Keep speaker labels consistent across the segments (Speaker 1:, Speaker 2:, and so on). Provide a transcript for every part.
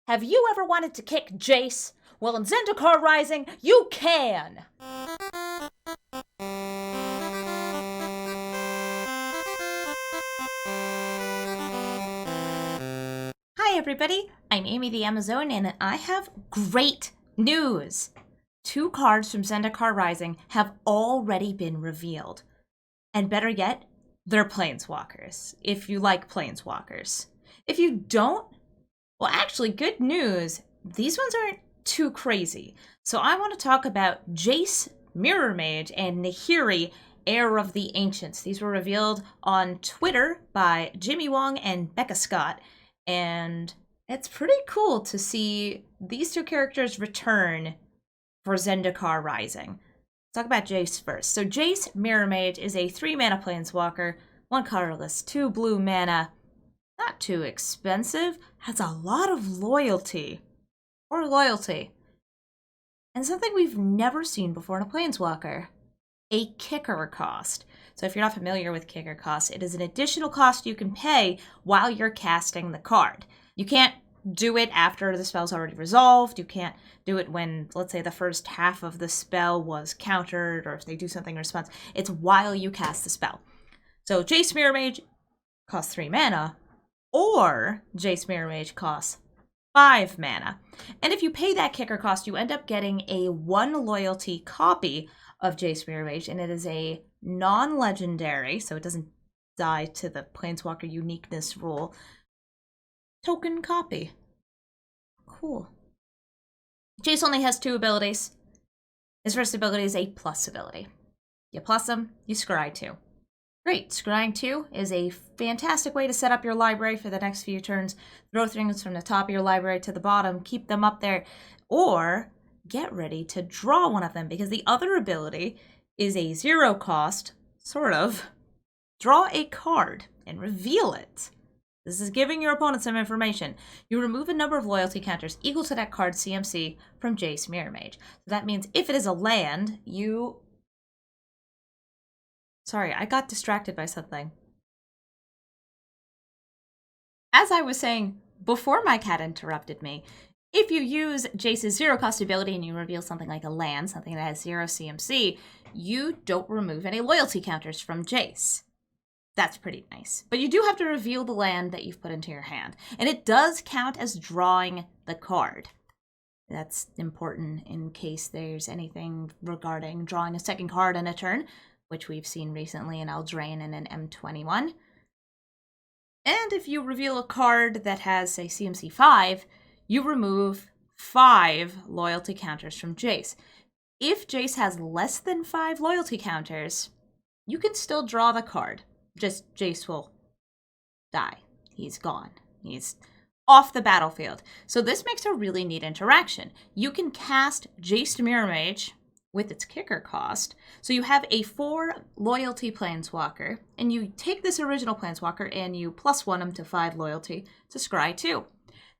Speaker 1: Have you ever wanted to kick Jace? Well, in Zendikar Rising, you can! Hi everybody, I'm Amy the Amazon, and I have great news! 2 cards from Zendikar Rising have already been revealed. And better yet, they're Planeswalkers, if you like Planeswalkers. If you don't, well, actually, good news, these ones aren't too crazy. So I want to talk about Jace, Mirror Mage, and Nahiri, Heir of the Ancients. These were revealed on Twitter by Jimmy Wong and Becca Scott, and it's pretty cool to see these 2 characters return for Zendikar Rising. Let's talk about Jace first. So Jace, Mirror Mage, is a 3-mana Planeswalker, 1 colorless, 2 blue mana, not too expensive, has a lot of loyalty. And something we've never seen before in a Planeswalker. A kicker cost. So if you're not familiar with kicker cost, it is an additional cost you can pay while you're casting the card. You can't do it after the spell's already resolved. You can't do it when, let's say, the first half of the spell was countered, or if they do something in response. It's while you cast the spell. So Jace Mirror Mage costs 3 mana, or Jace Mirror Mage costs 5 mana. And if you pay that kicker cost, you end up getting a 1 loyalty copy of Jace Mirror Mage, and it is a non-legendary, so it doesn't die to the Planeswalker uniqueness rule, token copy. Cool. Jace only has 2 abilities. His first ability is a plus ability. You plus him, you scry 2. Great, scrying 2 is a fantastic way to set up your library for the next few turns. Throw things from the top of your library to the bottom, keep them up there, or get ready to draw one of them, because the other ability is a 0 cost, sort of. Draw a card and reveal it. This is giving your opponent some information. You remove a number of loyalty counters equal to that card's CMC from Jace Mirror Mage. So that means if it is a land, you... Sorry, I got distracted by something. As I was saying before my cat interrupted me, if you use Jace's 0 cost ability and you reveal something like a land, something that has 0 CMC, you don't remove any loyalty counters from Jace. That's pretty nice. But you do have to reveal the land that you've put into your hand. And it does count as drawing the card. That's important in case there's anything regarding drawing a second card in a turn, which we've seen recently in Eldraine and in M21. And if you reveal a card that has, say, CMC 5, you remove 5 loyalty counters from Jace. If Jace has less than 5 loyalty counters, you can still draw the card. Just Jace will die. He's gone. He's off the battlefield. So this makes a really neat interaction. You can cast Jace Mirror Mage with its kicker cost. So you have a 4 loyalty Planeswalker, and you take this original Planeswalker and you +1 him to 5 loyalty to scry 2.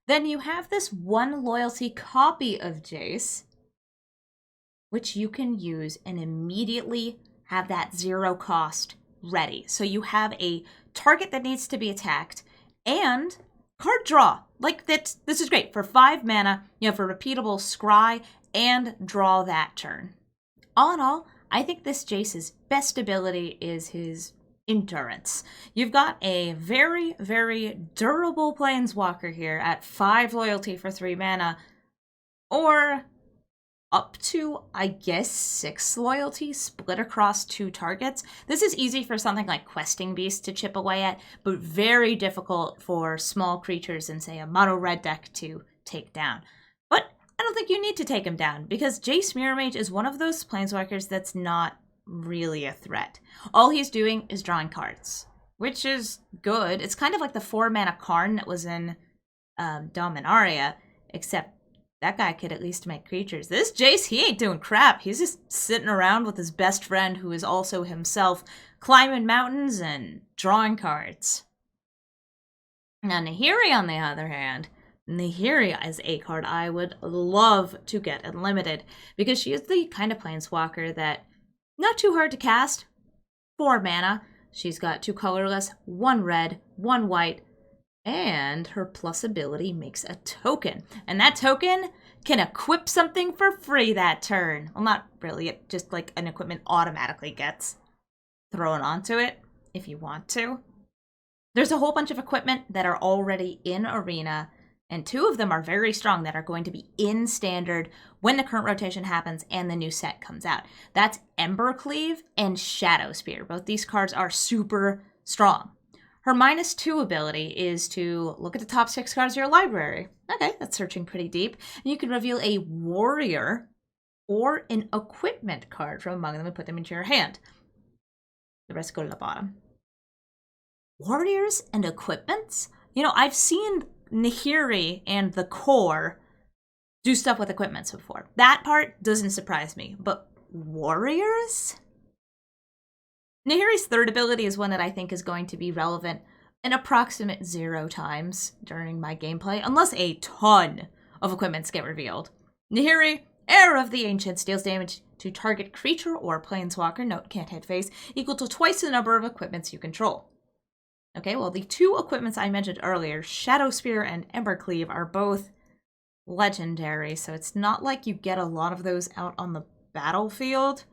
Speaker 1: Then you have this 1 loyalty copy of Jace, which you can use and immediately have that 0 cost ready. So you have a target that needs to be attacked and card draw. Like that, this is great. For 5 mana, you have a repeatable scry and draw that turn. All in all, I think this Jace's best ability is his endurance. You've got a very, very durable Planeswalker here at 5 loyalty for 3 mana, or up to, I guess, 6 loyalty split across 2 targets. This is easy for something like Questing Beast to chip away at, but very difficult for small creatures in, say, a mono red deck to take down. But I don't think you need to take him down, because Jace Mirror Mage is one of those Planeswalkers that's not really a threat. All he's doing is drawing cards, which is good. It's kind of like the 4-mana Karn that was in Dominaria, except that guy could at least make creatures. This Jace, he ain't doing crap. He's just sitting around with his best friend, who is also himself climbing mountains and drawing cards. Now, Nahiri, on the other hand, Nahiri is a card I would love to get unlimited, because she is the kind of Planeswalker that, not too hard to cast, 4 mana. She's got 2 colorless, 1 red, 1 white, And her plus ability makes a token. And that token can equip something for free that turn. Well, not really. It just like an equipment automatically gets thrown onto it if you want to. There's a whole bunch of equipment that are already in Arena, and 2 of them are very strong that are going to be in Standard when the current rotation happens and the new set comes out. That's Embercleave and Shadow Spear. Both these cards are super strong. Her -2 ability is to look at the top 6 cards of your library. Okay, that's searching pretty deep. And you can reveal a warrior or an equipment card from among them and put them into your hand. The rest go to the bottom. Warriors and equipments? You know, I've seen Nahiri and the core do stuff with equipments before. That part doesn't surprise me, but warriors? Nahiri's 3rd ability is one that I think is going to be relevant an approximate 0 times during my gameplay, unless a ton of equipments get revealed. Nahiri, Heir of the Ancients, deals damage to target creature or planeswalker, note can't hit face, equal to twice the number of equipments you control. Okay, well, the 2 equipments I mentioned earlier, Shadow Spear and Embercleave, are both legendary, so it's not like you get a lot of those out on the battlefield.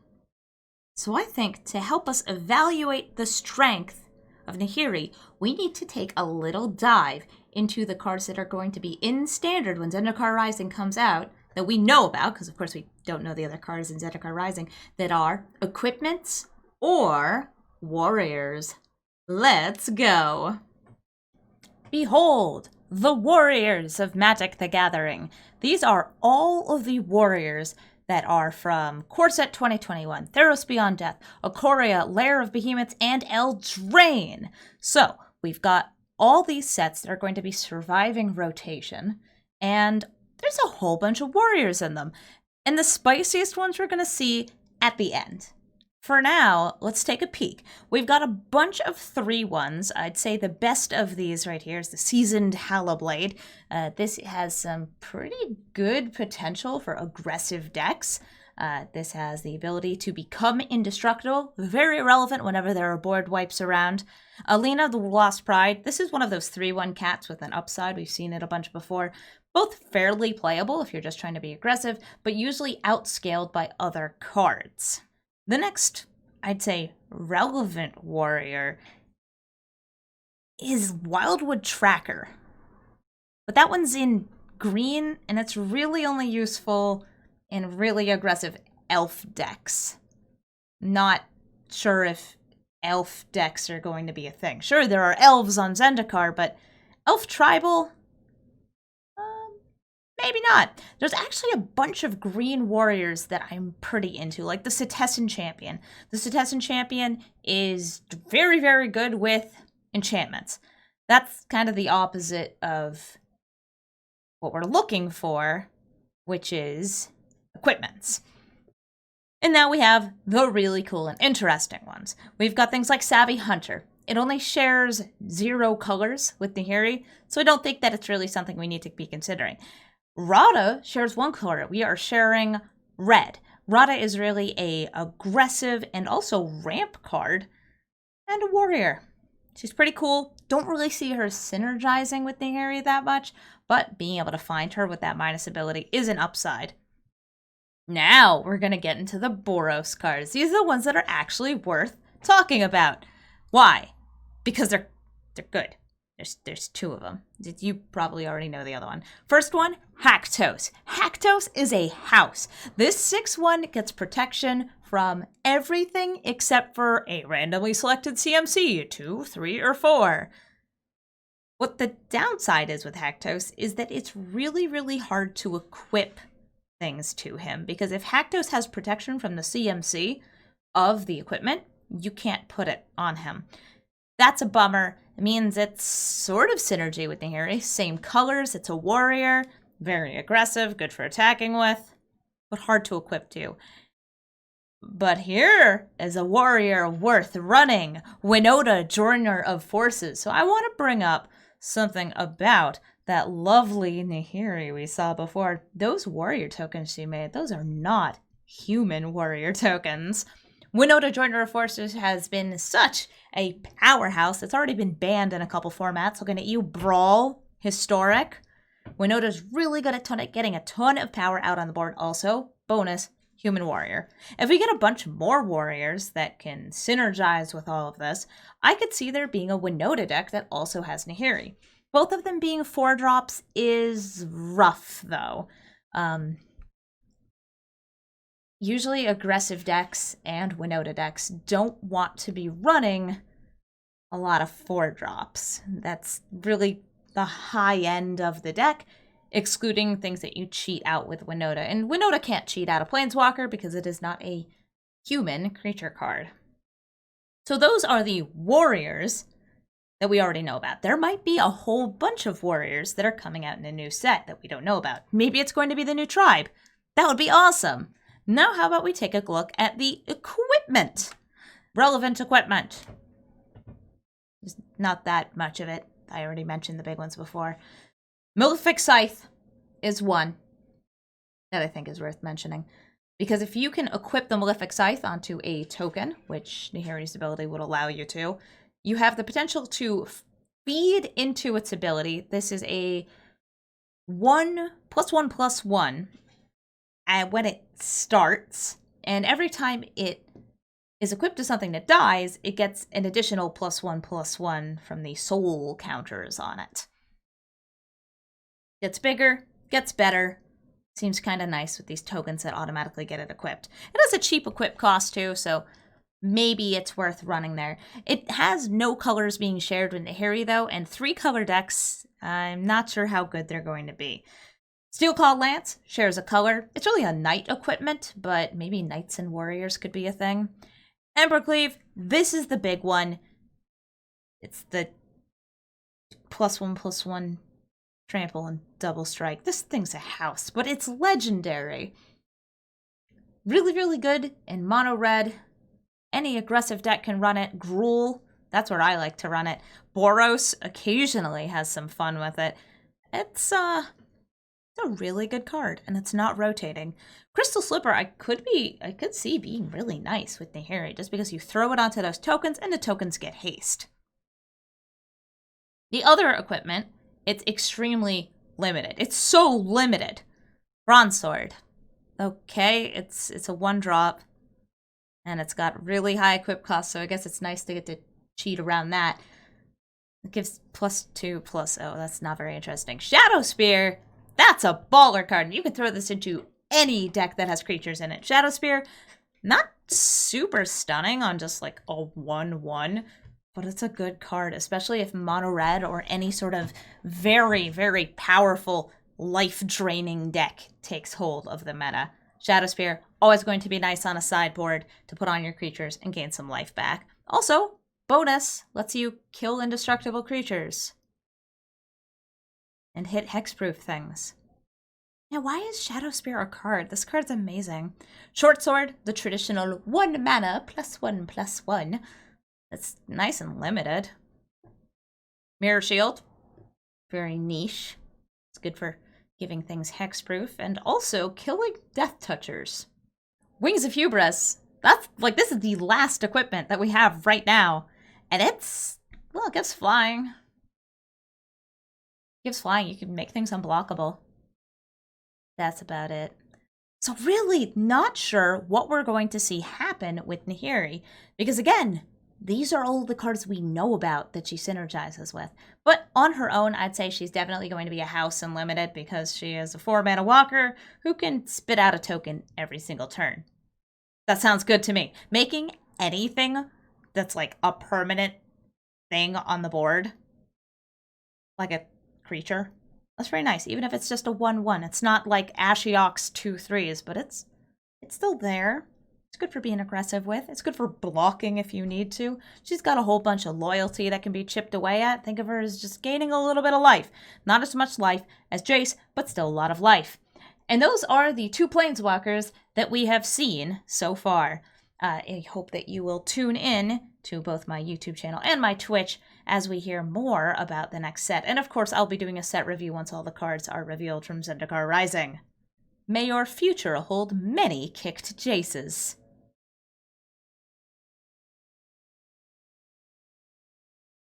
Speaker 1: So I think to help us evaluate the strength of Nahiri, we need to take a little dive into the cards that are going to be in Standard when Zendikar Rising comes out, that we know about, because of course we don't know the other cards in Zendikar Rising, that are equipments or warriors. Let's go! Behold, the warriors of Magic the Gathering. These are all of the warriors that are from Core Set 2021, Theros Beyond Death, Ikoria, Lair of Behemoths, and Eldraine. So, we've got all these sets that are going to be surviving rotation, and there's a whole bunch of warriors in them. And the spiciest ones we're going to see at the end. For now, let's take a peek. We've got a bunch of 3/1s. I'd say the best of these right here is the Seasoned Hallowblade. This has some pretty good potential for aggressive decks. This has the ability to become indestructible, very relevant whenever there are board wipes around. Alina, the Lost Pride. This is one of those 3/1 cats with an upside. We've seen it a bunch before. Both fairly playable if you're just trying to be aggressive, but usually outscaled by other cards. The next, I'd say, relevant warrior is Wildwood Tracker. But that one's in green, and it's really only useful in really aggressive elf decks. Not sure if elf decks are going to be a thing. Sure, there are elves on Zendikar, but elf tribal? Maybe not. There's actually a bunch of green warriors that I'm pretty into, like the Setessan Champion. The Setessan Champion is very, very good with enchantments. That's kind of the opposite of what we're looking for, which is equipments. And now we have the really cool and interesting ones. We've got things like Savvy Hunter. It only shares 0 colors with Nahiri, so I don't think that it's really something we need to be considering. Rada shares 1 color. We are sharing red. Rada is really a aggressive and also ramp card and a warrior. She's pretty cool. Don't really see her synergizing with Nahiri that much, but being able to find her with that minus ability is an upside. Now we're going to get into the Boros cards. These are the ones that are actually worth talking about. Why? Because they're good. There's 2 of them. You probably already know the other one. First one, Haktos. Haktos is a house. This 6/1 gets protection from everything except for a randomly selected CMC, 2, 3, or 4. What the downside is with Haktos is that it's really, really hard to equip things to him, because if Haktos has protection from the CMC of the equipment, you can't put it on him. That's a bummer. It means it's sort of synergy with Nahiri. Same colors, it's a warrior, very aggressive, good for attacking with, but hard to equip to. But here is a warrior worth running, Winota, Joiner of Forces. So I want to bring up something about that lovely Nahiri we saw before. Those warrior tokens she made, those are not human warrior tokens. Winota Joiner of Forces has been such a powerhouse. It's already been banned in a couple formats. Looking at you, Brawl, Historic. Winota's really good at getting a ton of power out on the board. Also, bonus, Human Warrior. If we get a bunch more warriors that can synergize with all of this, I could see there being a Winota deck that also has Nahiri. Both of them being 4-drops is rough, though. Usually aggressive decks and Winota decks don't want to be running a lot of 4-drops. That's really the high end of the deck, excluding things that you cheat out with Winota. And Winota can't cheat out a Planeswalker because it is not a human creature card. So those are the warriors that we already know about. There might be a whole bunch of warriors that are coming out in a new set that we don't know about. Maybe it's going to be the new tribe. That would be awesome. Now how about we take a look at the equipment? Relevant equipment. There's not that much of it. I already mentioned the big ones before. Malefic Scythe is one that I think is worth mentioning. Because if you can equip the Malefic Scythe onto a token, which Nahiri's ability would allow you to, you have the potential to feed into its ability. This is a 1/1/1 when it starts, and every time it is equipped to something that dies, it gets an additional +1/+1 from the soul counters on it. Gets bigger, gets better. Seems kind of nice with these tokens that automatically get it equipped. It has a cheap equip cost too, so maybe it's worth running there. It has no colors being shared with Nahiri though, and 3-color decks, I'm not sure how good they're going to be. Steelclaw Lance shares a color. It's really a knight equipment, but maybe knights and warriors could be a thing. Embercleave, this is the big one. It's the +1/+1 trample and double strike. This thing's a house, but it's legendary. Really, really good in mono red. Any aggressive deck can run it. Gruul, that's where I like to run it. Boros occasionally has some fun with it. It's a really good card, and it's not rotating. Crystal Slipper, I could see being really nice with Nahiri, just because you throw it onto those tokens, and the tokens get haste. The other equipment, it's extremely limited. It's so limited. Bronze Sword. Okay, it's a 1-drop, and it's got really high equip cost, so I guess it's nice to get to cheat around that. It gives +2/+, oh, that's not very interesting. Shadow Spear, that's a baller card, and you can throw this into any deck that has creatures in it. Shadow Spear, not super stunning on just like a 1/1, but it's a good card, especially if mono red or any sort of very, very powerful life-draining deck takes hold of the meta. Shadow Spear, always going to be nice on a sideboard to put on your creatures and gain some life back. Also, bonus, lets you kill indestructible creatures and hit hexproof things. Now, why is Shadow Spear a card? This card's amazing. Short Sword, the traditional 1 mana +1/+1. It's nice and limited. Mirror Shield, very niche. It's good for giving things hexproof and also killing Death Touchers. Wings of Hubris, that's like, this is the last equipment that we have right now. And it's, well, it gives flying. Gives flying, you can make things unblockable. That's about it. So really not sure what we're going to see happen with Nahiri, because again, these are all the cards we know about that she synergizes with. But on her own, I'd say she's definitely going to be a house unlimited because she is a 4-mana walker who can spit out a token every single turn. That sounds good to me. Making anything that's like a permanent thing on the board, like a creature, that's very nice. Even if it's just a 1/1. It's not like Ashiok's 2/3s, but it's still there. It's good for being aggressive with. It's good for blocking if you need to. She's got a whole bunch of loyalty that can be chipped away at. Think of her as just gaining a little bit of life. Not as much life as Jace, but still a lot of life. And those are the 2 Planeswalkers that we have seen so far. I hope that you will tune in to both my YouTube channel and my Twitch as we hear more about the next set. And of course, I'll be doing a set review once all the cards are revealed from Zendikar Rising. May your future hold many kicked Jaces.